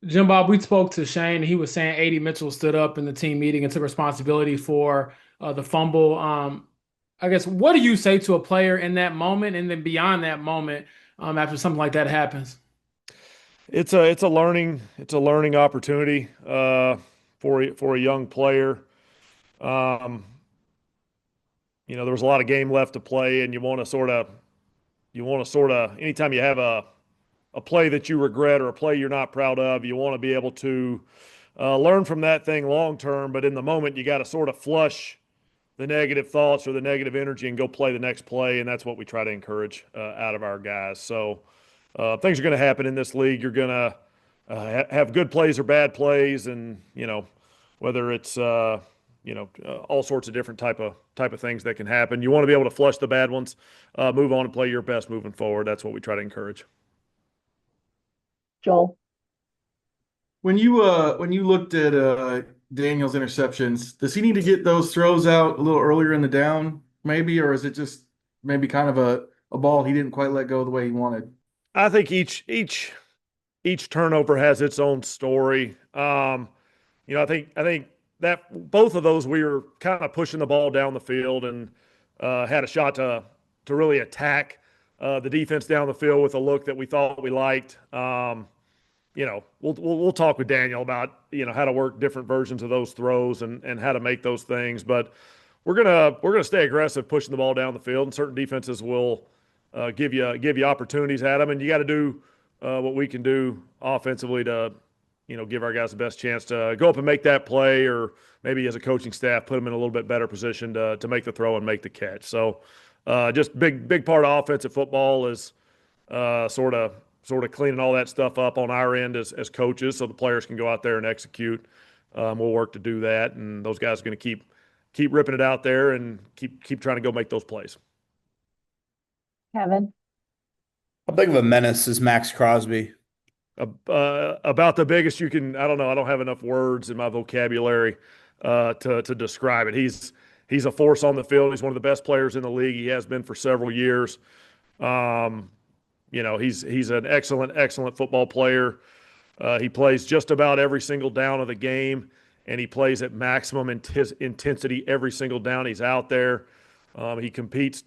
Jim Bob, we spoke to Shane. He was saying AD Mitchell stood up in the team meeting and took responsibility for the fumble. I guess, what do you say to a player in that moment and then beyond that moment after something like that happens? It's a learning opportunity for a young player. Um, there was a lot of game left to play, and you want to sort of anytime you have a play that you regret or a play you're not proud of, you want to be able to learn from that thing long term. But in the moment, you got to sort of flush the negative thoughts or the negative energy and go play the next play, and that's what we try to encourage out of our guys. So things are going to happen in this league. You're going to have good plays or bad plays, and whether it's all sorts of different type of things that can happen. You want to be able to flush the bad ones, move on and play your best moving forward. That's what we try to encourage. Joel. When you looked at Daniel's interceptions, does he need to get those throws out a little earlier in the down, maybe, or is it just maybe kind of a ball he didn't quite let go the way he wanted? I think each turnover has its own story. I think that both of those we were kind of pushing the ball down the field and had a shot to really attack the defense down the field with a look that we thought we liked. We'll talk with Daniel about how to work different versions of those throws and how to make those things. But we're gonna stay aggressive, pushing the ball down the field, and certain defenses will give you opportunities at them, and you got to do what we can do offensively to give our guys the best chance to go up and make that play, or maybe as a coaching staff put them in a little bit better position to make the throw and make the catch. So just big part of offensive football is sort of cleaning all that stuff up on our end as coaches, so the players can go out there and execute. We'll work to do that, and those guys are going to keep ripping it out there and keep trying to go make those plays. Kevin. How big of a menace is Maxx Crosby? About the biggest you can. I don't know. I don't have enough words in my vocabulary to describe it. He's a force on the field. He's one of the best players in the league. He has been for several years. He's an excellent football player. He plays just about every single down of the game, and he plays at maximum intensity every single down he's out there. He competes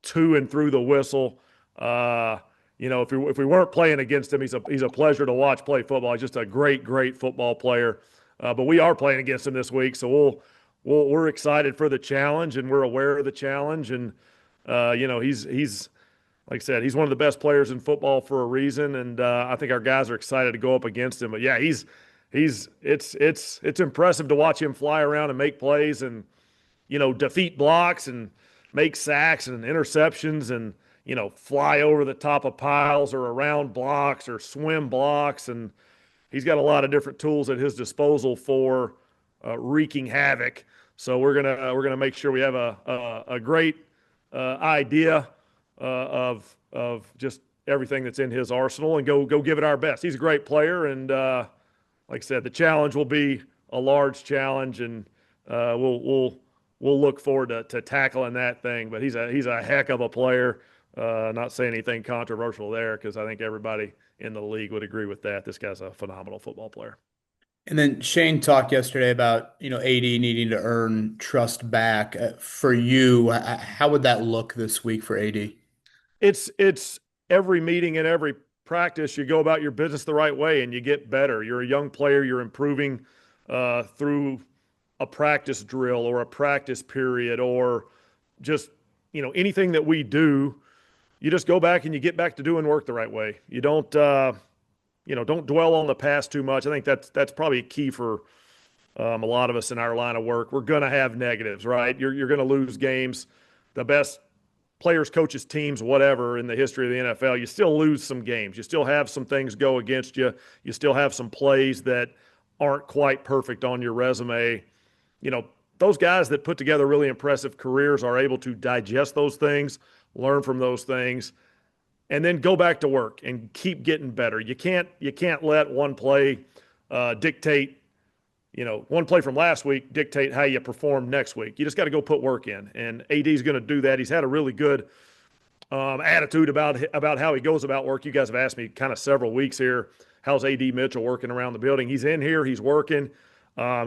to and through the whistle. If we weren't playing against him, he's a pleasure to watch play football. He's just a great football player. But we are playing against him this week, so we're excited for the challenge, and we're aware of the challenge. And he's like I said, he's one of the best players in football for a reason, and I think our guys are excited to go up against him. But yeah, it's impressive to watch him fly around and make plays and defeat blocks and make sacks and interceptions and fly over the top of piles or around blocks or swim blocks. And he's got a lot of different tools at his disposal for wreaking havoc. So we're gonna make sure we have a great idea of just everything that's in his arsenal and go give it our best. He's a great player, and like I said, the challenge will be a large challenge, and we'll look forward to tackling that thing. But he's a heck of a player. Not saying anything controversial there, because I think everybody in the league would agree with that. This guy's a phenomenal football player. And then Shane talked yesterday about, AD needing to earn trust back. For you, how would that look this week for AD? It's every meeting and every practice, you go about your business the right way and you get better. You're a young player, you're improving through a practice drill or a practice period, or just anything that we do. You just go back and you get back to doing work the right way. You don't dwell on the past too much. I think that's probably a key for a lot of us in our line of work. We're going to have negatives, right? You're going to lose games. The best players, coaches, teams, whatever in the history of the NFL, you still lose some games. You still have some things go against you. You still have some plays that aren't quite perfect on your resume. Those guys that put together really impressive careers are able to digest those things, learn from those things, and then go back to work and keep getting better. You can't let one play dictate, one play from last week dictate how you perform next week. You just got to go put work in, and AD is going to do that. He's had a really good attitude about how he goes about work. You guys have asked me kind of several weeks here, how's AD Mitchell working around the building. He's in here, he's working,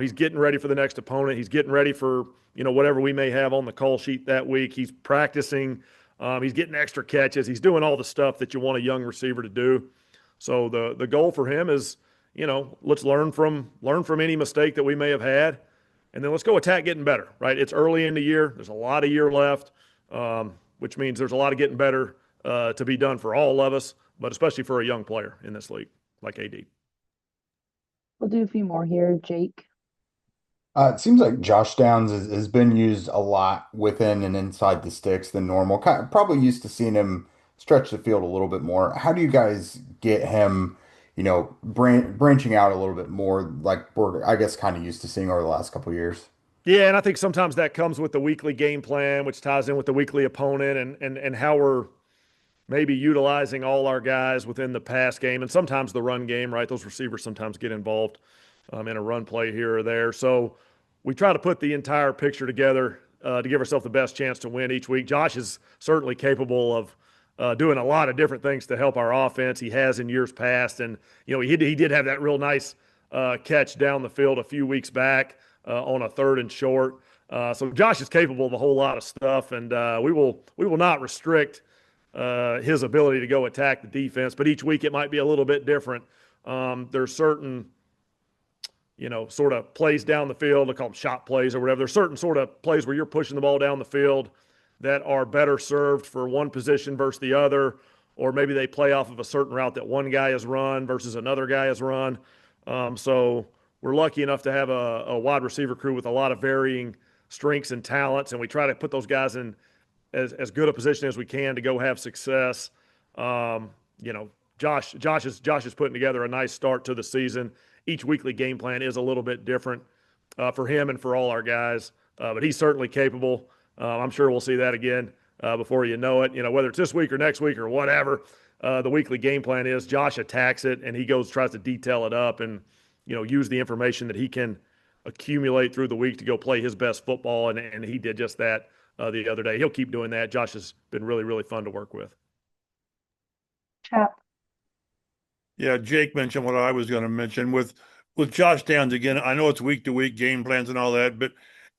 he's getting ready for the next opponent, he's getting ready for whatever we may have on the call sheet that week. He's practicing, he's getting extra catches, he's doing all the stuff that you want a young receiver to do. So the goal for him is, let's learn from any mistake that we may have had, and then let's go attack getting better. Right? It's early in the year. There's a lot of year left, which means there's a lot of getting better to be done for all of us, but especially for a young player in this league like AD. We'll do a few more here. Jake. It seems like Josh Downs has been used a lot within and inside the sticks than normal. Probably used to seeing him stretch the field a little bit more. How do you guys get him, branching out a little bit more, like we're, I guess, kind of used to seeing over the last couple of years? Yeah, and I think sometimes that comes with the weekly game plan, which ties in with the weekly opponent and how we're maybe utilizing all our guys within the pass game and sometimes the run game, right? Those receivers sometimes get involved in a run play here or there. So we try to put the entire picture together to give ourselves the best chance to win each week. Josh is certainly capable of doing a lot of different things to help our offense. He has in years past, and he did have that real nice catch down the field a few weeks back on a 3rd and short. So Josh is capable of a whole lot of stuff, and we will not restrict his ability to go attack the defense. But each week it might be a little bit different. There's certain sort of plays down the field, they call them shot plays or whatever. There's certain sort of plays where you're pushing the ball down the field that are better served for one position versus the other, or maybe they play off of a certain route that one guy has run versus another guy has run. So we're lucky enough to have a wide receiver crew with a lot of varying strengths and talents, and we try to put those guys in as good a position as we can to go have success. Josh is putting together a nice start to the season. Each weekly game plan is a little bit different for him and for all our guys, but he's certainly capable. I'm sure we'll see that again before you know it. Whether it's this week or next week or whatever, the weekly game plan is Josh attacks it and he tries to detail it up and use the information that he can accumulate through the week to go play his best football, and he did just that the other day. He'll keep doing that. Josh has been really, really fun to work with. Chap. Yeah, Jake mentioned what I was going to mention with Josh Downs again. I know it's week to week game plans and all that, but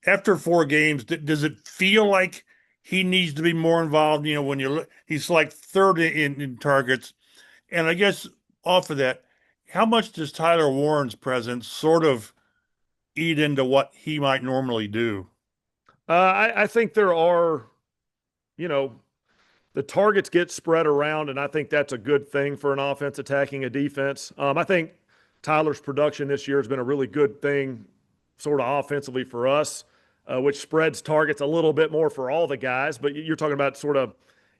after 4 games, does it feel like he needs to be more involved? When he's like 3rd in targets, and I guess off of that, how much does Tyler Warren's presence sort of eat into what he might normally do? I think there are, the targets get spread around, and I think that's a good thing for an offense attacking a defense. I think Tyler's production this year has been a really good thing sort of offensively for us, which spreads targets a little bit more for all the guys. But you're talking about sort of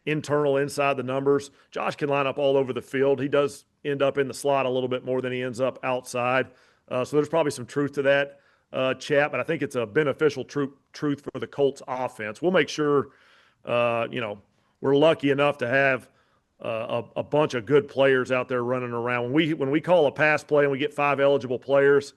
internal inside the numbers. Josh can line up all over the field. He does end up in the slot a little bit more than he ends up outside. So there's probably some truth to that, Chap, but I think it's a beneficial truth for the Colts offense. We'll make sure, we're lucky enough to have a bunch of good players out there running around. When we call a pass play and we get 5 eligible players,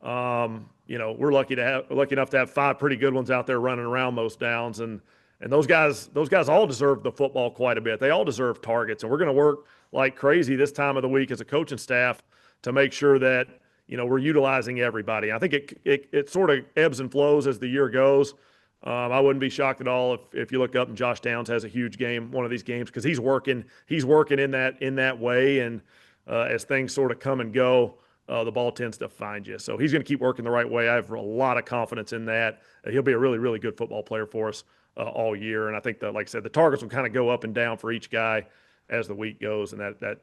we're lucky enough to have 5 pretty good ones out there running around most downs, and those guys all deserve the football quite a bit. They all deserve targets, and we're going to work like crazy this time of the week as a coaching staff to make sure that we're utilizing everybody. I think it sort of ebbs and flows as the year goes. I wouldn't be shocked at all if you look up and Josh Downs has a huge game one of these games, because he's working in that way, and as things sort of come and go, the ball tends to find you. So he's going to keep working the right way. I have a lot of confidence in that. He'll be a really, really good football player for us all year. And I think that, like I said, the targets will kind of go up and down for each guy as the week goes, and that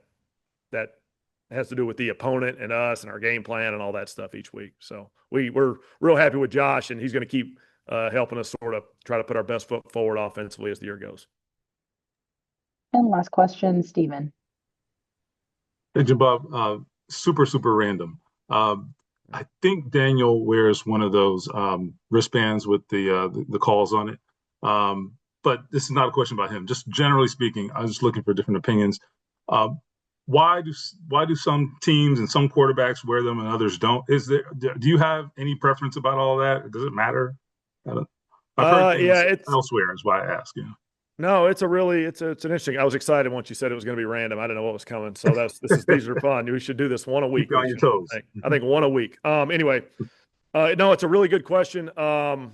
has to do with the opponent and us and our game plan and all that stuff each week. So we're real happy with Josh, and he's going to keep helping us sort of try to put our best foot forward offensively as the year goes. And last question, Stephen. Hey, Bob, super random. I think Daniel wears one of those wristbands with the calls on it. But this is not a question about him. Just generally speaking, I was just looking for different opinions. Why do some teams and some quarterbacks wear them and others don't? Do you have any preference about all that? Does it matter? I've heard things elsewhere is why I ask. No, it's an interesting. I was excited once you said it was going to be random. I didn't know what was coming. So these are fun. We should do this one a Keep week. you on your toes. I think one a week. Anyway, no, it's a really good question. Growing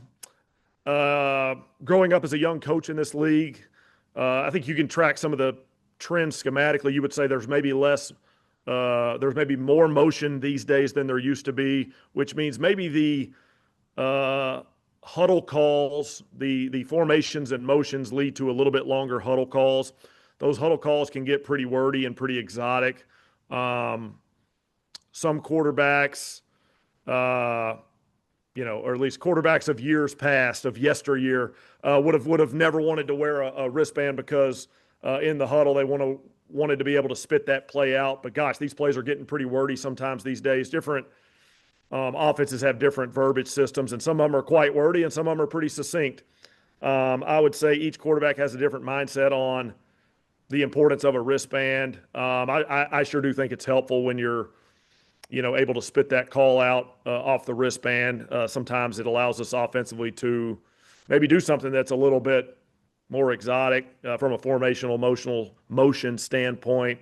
up as a young coach in this league, I think you can track some of the trends schematically. You would say there's maybe more motion these days than there used to be, which means maybe the huddle calls, the formations and motions lead to a little bit longer huddle calls. Those huddle calls can get pretty wordy and pretty exotic. Some quarterbacks, or at least quarterbacks of years past, of yesteryear, would have never wanted to wear a wristband because in the huddle they wanted to be able to spit that play out. But gosh, these plays are getting pretty wordy sometimes these days. Different offenses have different verbiage systems, and some of them are quite wordy and some of them are pretty succinct. I would say each quarterback has a different mindset on the importance of a wristband. I sure do think it's helpful when you're able to spit that call out off the wristband. Sometimes it allows us offensively to maybe do something that's a little bit more exotic from a formational, emotional motion standpoint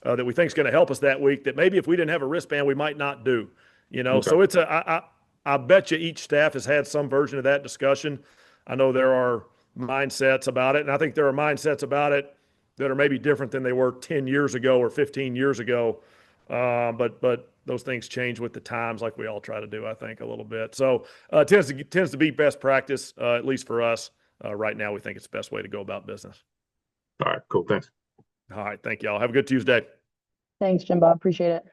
that we think is going to help us that week that maybe if we didn't have a wristband, we might not do. So I bet you each staff has had some version of that discussion. I know there are mindsets about it, and I think there are mindsets about it that are maybe different than they were 10 years ago or 15 years ago. But those things change with the times, like we all try to do, I think, a little bit. So tends to be best practice, at least for us. Right now, we think it's the best way to go about business. All right, cool. Thanks. All right. Thank y'all. Have a good Tuesday. Thanks, Jim Bob. Appreciate it.